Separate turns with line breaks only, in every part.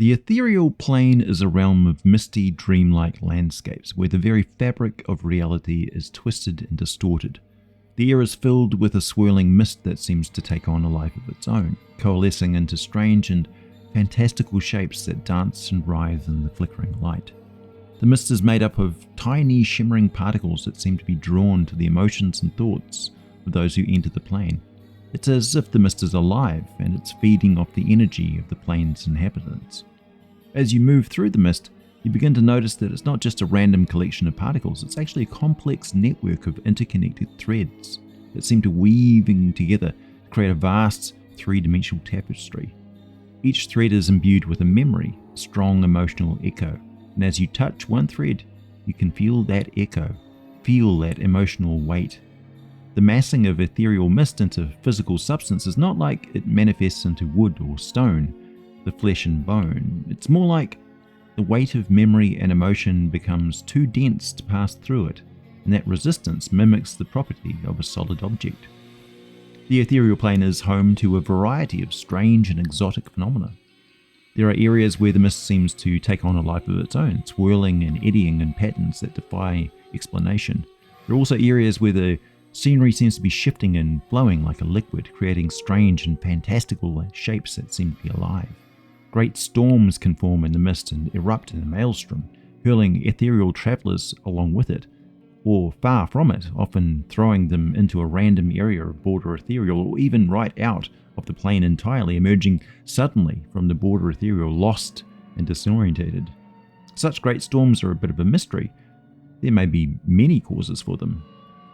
The ethereal plane is a realm of misty, dreamlike landscapes where the very fabric of reality is twisted and distorted. The air is filled with a swirling mist that seems to take on a life of its own, coalescing into strange and fantastical shapes that dance and writhe in the flickering light. The mist is made up of tiny, shimmering particles that seem to be drawn to the emotions and thoughts of those who enter the plane. It's as if the mist is alive and it's feeding off the energy of the plane's inhabitants. As you move through the mist, you begin to notice that it's not just a random collection of particles, it's actually a complex network of interconnected threads that seem to weaving together to create a vast three-dimensional tapestry. Each thread is imbued with a memory, a strong emotional echo, and as you touch one thread, you can feel that echo, feel that emotional weight. The massing of ethereal mist into physical substance is not like it manifests into wood or stone, the flesh and bone. It's more like the weight of memory and emotion becomes too dense to pass through it, and that resistance mimics the property of a solid object. The ethereal plane is home to a variety of strange and exotic phenomena. There are areas where the mist seems to take on a life of its own, swirling and eddying in patterns that defy explanation. There are also areas where the scenery seems to be shifting and flowing like a liquid, creating strange and fantastical shapes that seem to be alive. Great storms can form in the mist and erupt in a maelstrom, hurling ethereal travelers along with it, or far from it, often throwing them into a random area of border ethereal, or even right out of the plane entirely, emerging suddenly from the border ethereal, lost and disorientated. Such great storms are a bit of a mystery. There may be many causes for them.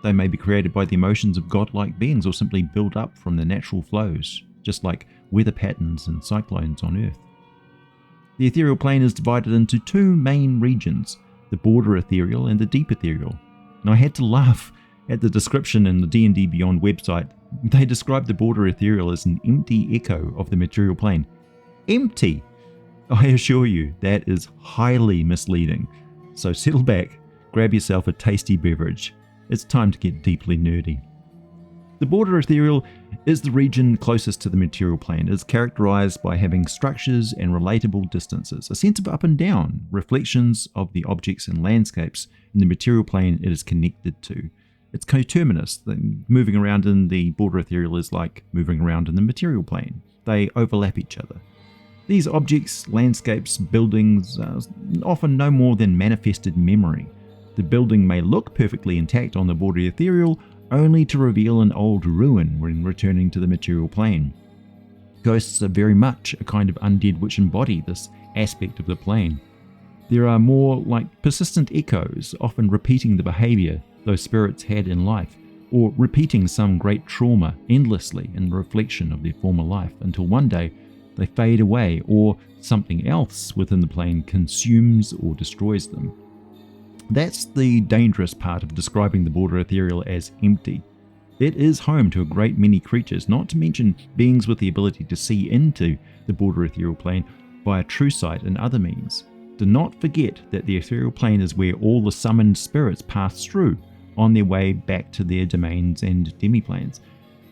They may be created by the emotions of godlike beings, or simply build up from the natural flows, just like weather patterns and cyclones on Earth. The ethereal plane is divided into two main regions, the border ethereal and the deep ethereal. And I had to laugh at the description in the D&D Beyond website. They described the border ethereal as an empty echo of the material plane. Empty! I assure you, that is highly misleading. So settle back, grab yourself a tasty beverage. It's time to get deeply nerdy. The border ethereal is the region closest to the material plane. It is characterized by having structures and relatable distances, a sense of up and down, reflections of the objects and landscapes in the material plane it is connected to. It's coterminous. Moving around in the border ethereal is like moving around in the material plane. They overlap each other. These objects, landscapes, buildings are often no more than manifested memory. The building may look perfectly intact on the border ethereal, only to reveal an old ruin when returning to the material plane. Ghosts are very much a kind of undead which embody this aspect of the plane. There are more like persistent echoes, often repeating the behavior those spirits had in life, or repeating some great trauma endlessly in reflection of their former life, until one day they fade away, or something else within the plane consumes or destroys them. That's the dangerous part of describing the border ethereal as empty. It is home to a great many creatures, not to mention beings with the ability to see into the border ethereal plane via true sight and other means. Do not forget that the ethereal plane is where all the summoned spirits pass through on their way back to their domains and demiplanes.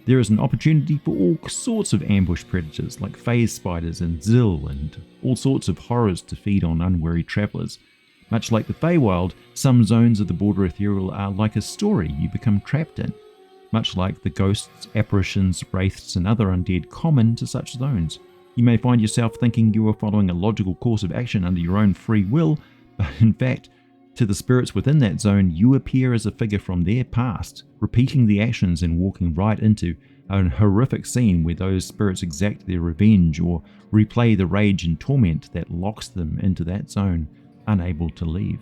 There is an opportunity for all sorts of ambush predators like phase spiders and Zill, and all sorts of horrors to feed on unwary travelers. Much like the Feywild, some zones of the border ethereal are like a story you become trapped in, much like the ghosts, apparitions, wraiths, and other undead common to such zones. You may find yourself thinking you are following a logical course of action under your own free will, but in fact, to the spirits within that zone, you appear as a figure from their past, repeating the actions and walking right into a horrific scene where those spirits exact their revenge or replay the rage and torment that locks them into that zone, unable to leave.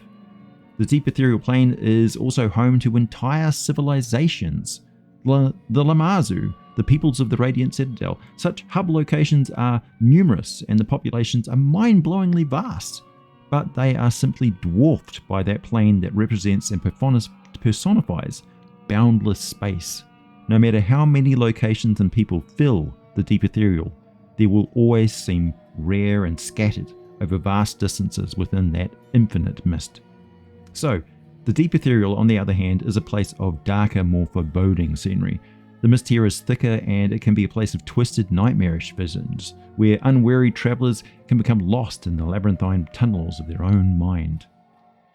The deep ethereal plane is also home to entire civilizations. The Lamazu, the peoples of the Radiant Citadel. Such hub locations are numerous and the populations are mind-blowingly vast, but they are simply dwarfed by that plane that represents and personifies boundless space. No matter how many locations and people fill the deep ethereal, there will always seem rare and scattered over vast distances within that infinite mist. So, the deep ethereal, on the other hand, is a place of darker, more foreboding scenery. The mist here is thicker, and it can be a place of twisted, nightmarish visions, where unwary travelers can become lost in the labyrinthine tunnels of their own mind.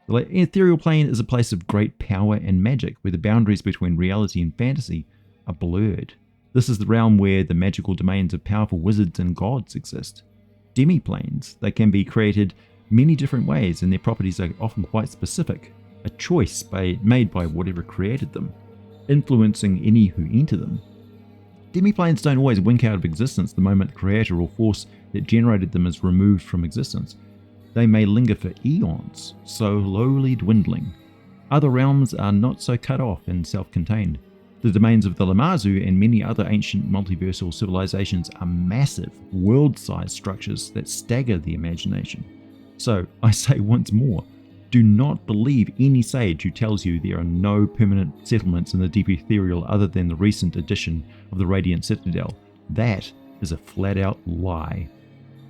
The ethereal plane is a place of great power and magic, where the boundaries between reality and fantasy are blurred. This is the realm where the magical domains of powerful wizards and gods exist. Demi-planes, they can be created many different ways, and their properties are often quite specific, a choice made by whatever created them, influencing any who enter them. Demi-planes don't always wink out of existence the moment the creator or force that generated them is removed from existence. They may linger for eons, slowly dwindling. Other realms are not so cut off and self-contained. The domains of the Lamazu and many other ancient multiversal civilizations are massive, world-sized structures that stagger the imagination. So, I say once more, do not believe any sage who tells you there are no permanent settlements in the deep ethereal other than the recent addition of the Radiant Citadel. That is a flat-out lie.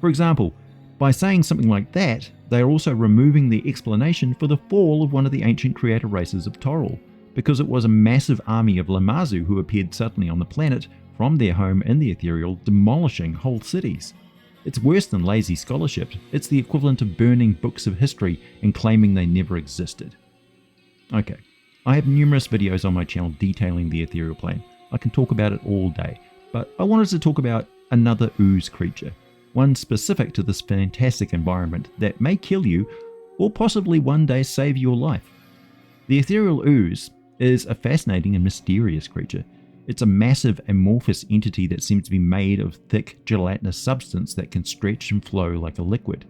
For example, by saying something like that, they are also removing the explanation for the fall of one of the ancient creator races of Toril, because it was a massive army of Lamazu who appeared suddenly on the planet from their home in the ethereal, demolishing whole cities. It's worse than lazy scholarship. It's the equivalent of burning books of history and claiming they never existed. Okay, I have numerous videos on my channel detailing the ethereal plane. I can talk about it all day, but I wanted to talk about another ooze creature, one specific to this fantastic environment that may kill you or possibly one day save your life. The ethereal ooze is a fascinating and mysterious creature. It's a massive amorphous entity that seems to be made of thick gelatinous substance that can stretch and flow like a liquid.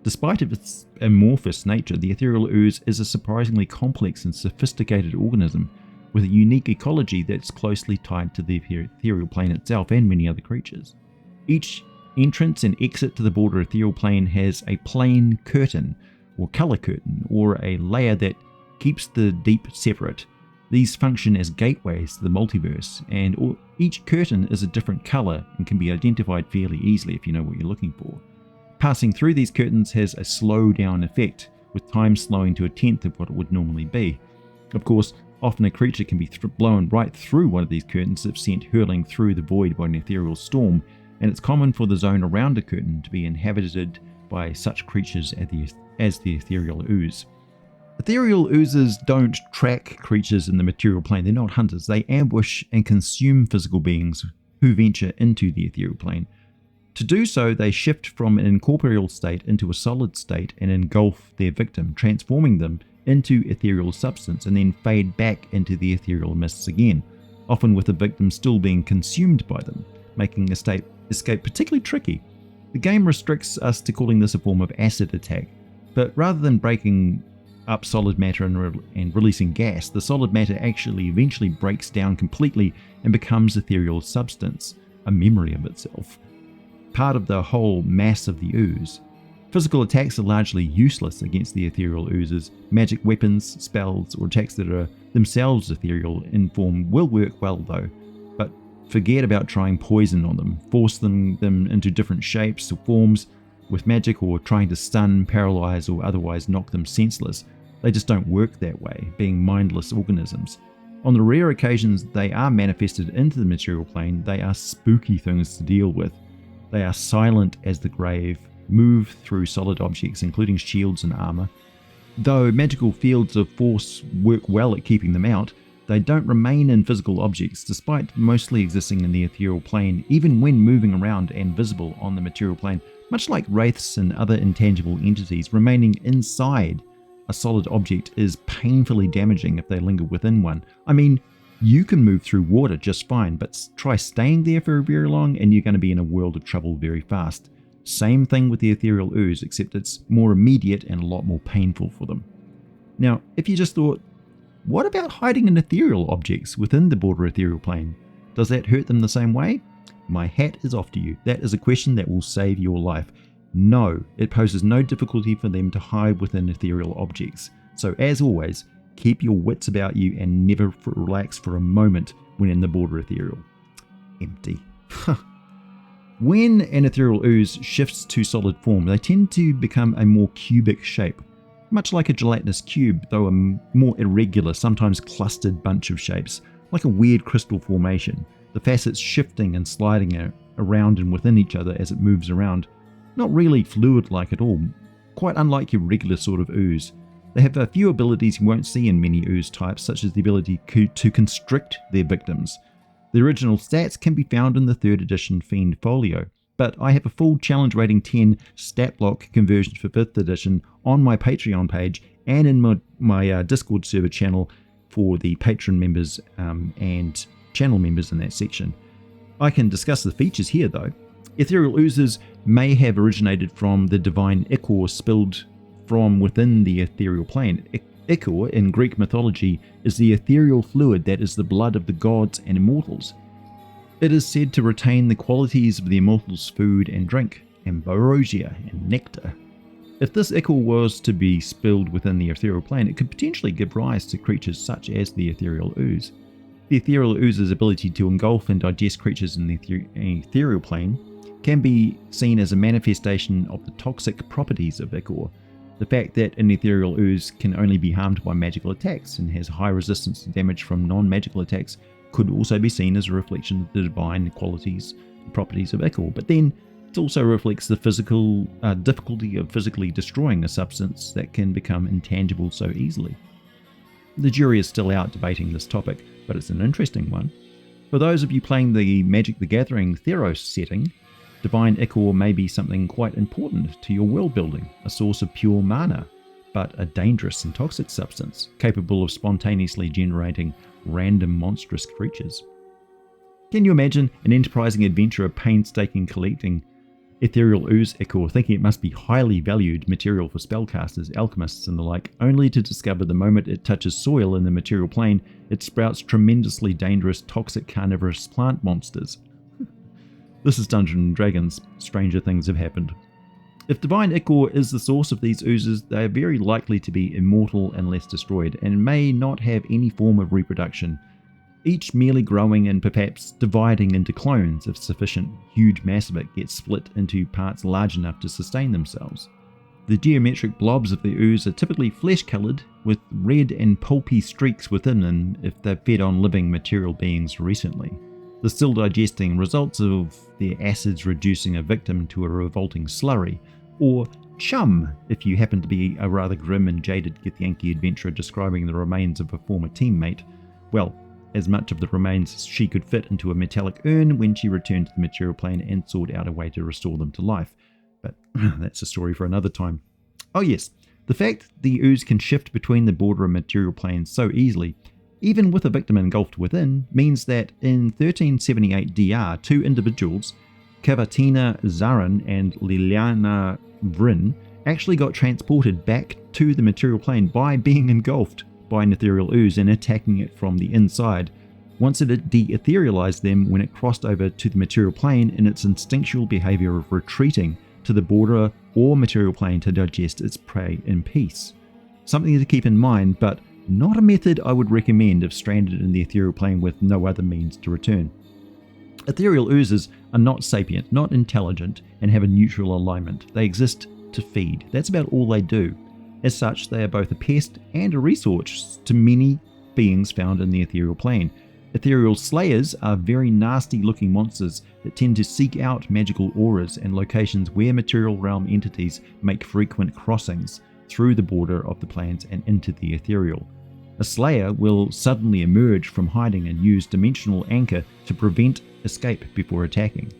Despite its amorphous nature, the ethereal ooze is a surprisingly complex and sophisticated organism with a unique ecology that's closely tied to the ethereal plane itself and many other creatures. Each entrance and exit to the border ethereal plane has a plane curtain or color curtain or a layer that keeps the deep separate. These function as gateways to the multiverse, and each curtain is a different color and can be identified fairly easily if you know what you're looking for. Passing through these curtains has a slow down effect, with time slowing to a tenth of what it would normally be. Of course, often a creature can be blown right through one of these curtains if sent hurling through the void by an ethereal storm, and it's common for the zone around a curtain to be inhabited by such creatures as the ethereal ooze. Ethereal oozes don't track creatures in the material plane. They're not hunters. They ambush and consume physical beings who venture into the ethereal plane. To do so, they shift from an incorporeal state into a solid state and engulf their victim, transforming them into ethereal substance and then fade back into the ethereal mists again, often with the victim still being consumed by them, making escape particularly tricky. The game restricts us to calling this a form of acid attack, but rather than breaking up solid matter and releasing gas, the solid matter actually eventually breaks down completely and becomes ethereal substance, a memory of itself, part of the whole mass of the ooze. Physical attacks are largely useless against the ethereal oozes. Magic weapons, spells, or attacks that are themselves ethereal in form will work well though, but forget about trying poison on them, force them into different shapes or forms with magic, or trying to stun, paralyze, or otherwise knock them senseless. They just don't work that way, being mindless organisms. On the rare occasions they are manifested into the material plane, they are spooky things to deal with. They are silent as the grave, move through solid objects including shields and armor. Though magical fields of force work well at keeping them out, they don't remain in physical objects, despite mostly existing in the ethereal plane, even when moving around and visible on the material plane. Much like wraiths and other intangible entities, remaining inside a solid object is painfully damaging if they linger within one. I mean, you can move through water just fine, but try staying there for very long and you're going to be in a world of trouble very fast. Same thing with the ethereal ooze, except it's more immediate and a lot more painful for them. Now, if you just thought, what about hiding in ethereal objects within the border ethereal plane? Does that hurt them the same way? My hat is off to you. That is a question that will save your life. No, it poses no difficulty for them to hide within ethereal objects. So as always, keep your wits about you and never relax for a moment when in the border ethereal. Empty. When an ethereal ooze shifts to solid form, they tend to become a more cubic shape, much like a gelatinous cube, though a more irregular, sometimes clustered bunch of shapes. like a weird crystal formation, the facets shifting and sliding around and within each other as it moves around. Not really fluid-like at all, quite unlike your regular sort of ooze. They have a few abilities you won't see in many ooze types, such as the ability to constrict their victims. The original stats can be found in the 3rd edition Fiend Folio, but I have a full challenge rating 10 stat block conversion for 5th edition on my Patreon page and in my Discord server channel for the patron members and channel members in that section. I can discuss the features here though. Ethereal oozes may have originated from the divine ichor spilled from within the ethereal plane. Ichor in Greek mythology is the ethereal fluid that is the blood of the gods and immortals. It is said to retain the qualities of the immortals' food and drink, ambrosia and nectar. If this ichor was to be spilled within the ethereal plane, it could potentially give rise to creatures such as the Ethereal Ooze. The Ethereal Ooze's ability to engulf and digest creatures in the ethereal plane can be seen as a manifestation of the toxic properties of ichor. The fact that an Ethereal Ooze can only be harmed by magical attacks and has high resistance to damage from non-magical attacks could also be seen as a reflection of the divine qualities and properties of ichor, but then it also reflects the physical difficulty of physically destroying a substance that can become intangible so easily. The jury is still out debating this topic, but it's an interesting one. For those of you playing the Magic the Gathering Theros setting, divine ichor may be something quite important to your world building, a source of pure mana, but a dangerous and toxic substance, capable of spontaneously generating random monstrous creatures. Can you imagine an enterprising adventurer painstaking collecting Ethereal Ooze ichor, thinking it must be highly valued material for spellcasters, alchemists and the like, only to discover the moment it touches soil in the material plane, it sprouts tremendously dangerous, toxic, carnivorous plant monsters? This is Dungeons & Dragons. Stranger things have happened. If divine ichor is the source of these oozes, they are very likely to be immortal unless destroyed, and may not have any form of reproduction, each merely growing and perhaps dividing into clones if sufficient huge mass of it gets split into parts large enough to sustain themselves. The geometric blobs of the ooze are typically flesh-coloured, with red and pulpy streaks within them if they've fed on living material beings recently. The still digesting results of their acids reducing a victim to a revolting slurry, or chum if you happen to be a rather grim and jaded Githyanki adventurer describing the remains of a former teammate. Well, as much of the remains as she could fit into a metallic urn when she returned to the material plane and sought out a way to restore them to life. But that's a story for another time. Oh yes, the fact the ooze can shift between the border and material planes so easily, even with a victim engulfed within, means that in 1378 DR, 2 individuals, Cavatina Zarin and Liliana Vryn, actually got transported back to the material plane by being engulfed by an ethereal ooze and attacking it from the inside, once it had de-etherealized them when it crossed over to the material plane in its instinctual behavior of retreating to the border or material plane to digest its prey in peace. Something to keep in mind, but not a method I would recommend if stranded in the ethereal plane with no other means to return. Ethereal oozes are not sapient, not intelligent, and have a neutral alignment. They exist to feed. That's about all they do. As such, they are both a pest and a resource to many beings found in the ethereal plane. Ethereal slayers are very nasty looking monsters that tend to seek out magical auras and locations where material realm entities make frequent crossings through the border of the planes and into the ethereal. A slayer will suddenly emerge from hiding and use dimensional anchor to prevent escape before attacking.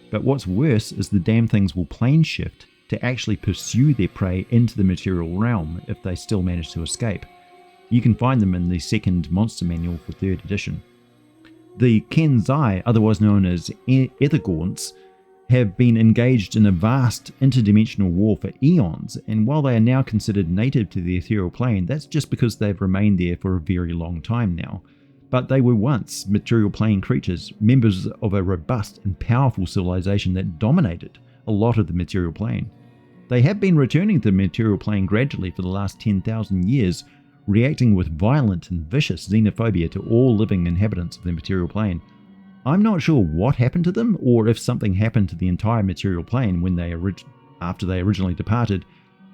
But what's worse is the damn things will plane shift to actually pursue their prey into the material realm if they still manage to escape. You can find them in the second monster manual for 3rd edition. The Kenzai, otherwise known as Ethergaunts, have been engaged in a vast interdimensional war for eons, and while they are now considered native to the ethereal plane, that's just because they've remained there for a very long time now. But they were once material plane creatures, members of a robust and powerful civilization that dominated a lot of the material plane. They have been returning to the material plane gradually for the last 10,000 years, reacting with violent and vicious xenophobia to all living inhabitants of the material plane. I'm not sure what happened to them, or if something happened to the entire material plane when after they originally departed,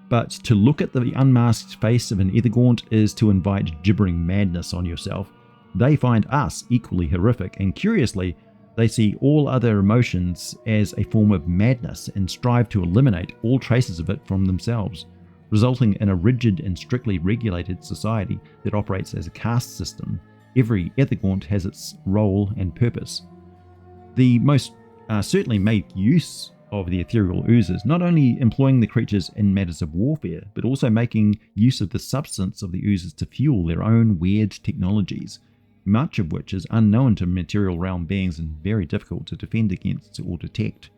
but to look at the unmasked face of an Ethergaunt is to invite gibbering madness on yourself. They find us equally horrific, and curiously, they see all other emotions as a form of madness and strive to eliminate all traces of it from themselves, resulting in a rigid and strictly regulated society that operates as a caste system. Every Ethergaunt has its role and purpose. The most certainly make use of the Ethereal Oozes, not only employing the creatures in matters of warfare, but also making use of the substance of the oozes to fuel their own weird technologies, much of which is unknown to material realm beings and very difficult to defend against or detect.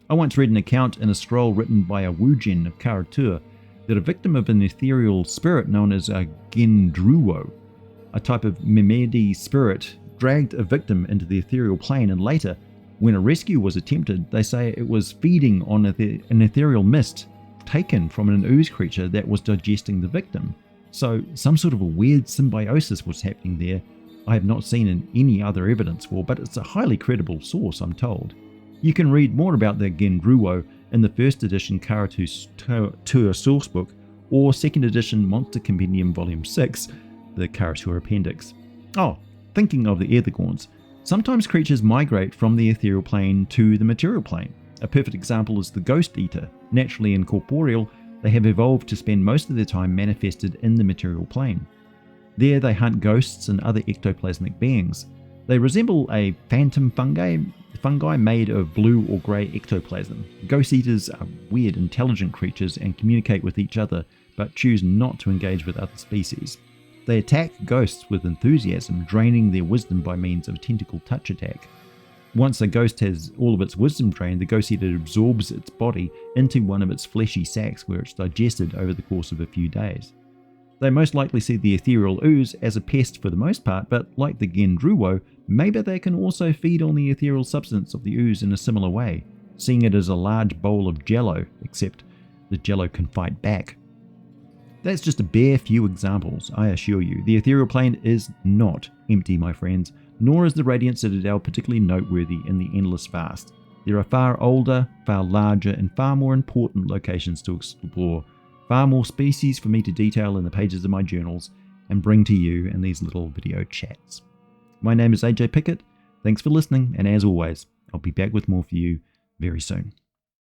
I once read an account in a scroll written by a Wujin of Karatur that a victim of an ethereal spirit known as a Gendruwo, a type of Mimedi spirit, dragged a victim into the ethereal plane, and later, when a rescue was attempted, they say it was feeding on an ethereal mist taken from an ooze creature that was digesting the victim. So some sort of a weird symbiosis was happening there I have not seen in any other evidence for, but it's a highly credible source, I'm told. You can read more about the Gendruwo in the first edition Karatur sourcebook or second edition Monster Compendium Volume 6, the Karatur Appendix. Oh, thinking of the Ethergaunts, sometimes creatures migrate from the ethereal plane to the material plane. A perfect example is the Ghost Eater. Naturally incorporeal, they have evolved to spend most of their time manifested in the material plane. There they hunt ghosts and other ectoplasmic beings. They resemble a phantom fungi made of blue or grey ectoplasm. Ghost Eaters are weird, intelligent creatures and communicate with each other, but choose not to engage with other species. They attack ghosts with enthusiasm, draining their wisdom by means of a tentacle touch attack. Once a ghost has all of its wisdom drained, the Ghost Eater absorbs its body into one of its fleshy sacs where it's digested over the course of a few days. They most likely see the Ethereal Ooze as a pest for the most part, but like the Gendruwo, maybe they can also feed on the ethereal substance of the ooze in a similar way, seeing it as a large bowl of jello, except the jello can fight back. That's just a bare few examples, I assure you. The ethereal plane is not empty, my friends, nor is the Radiant Citadel particularly noteworthy in the endless vast. There are far older, far larger, and far more important locations to explore, far more species for me to detail in the pages of my journals and bring to you in these little video chats. My name is AJ Pickett, thanks for listening, and as always, I'll be back with more for you very soon.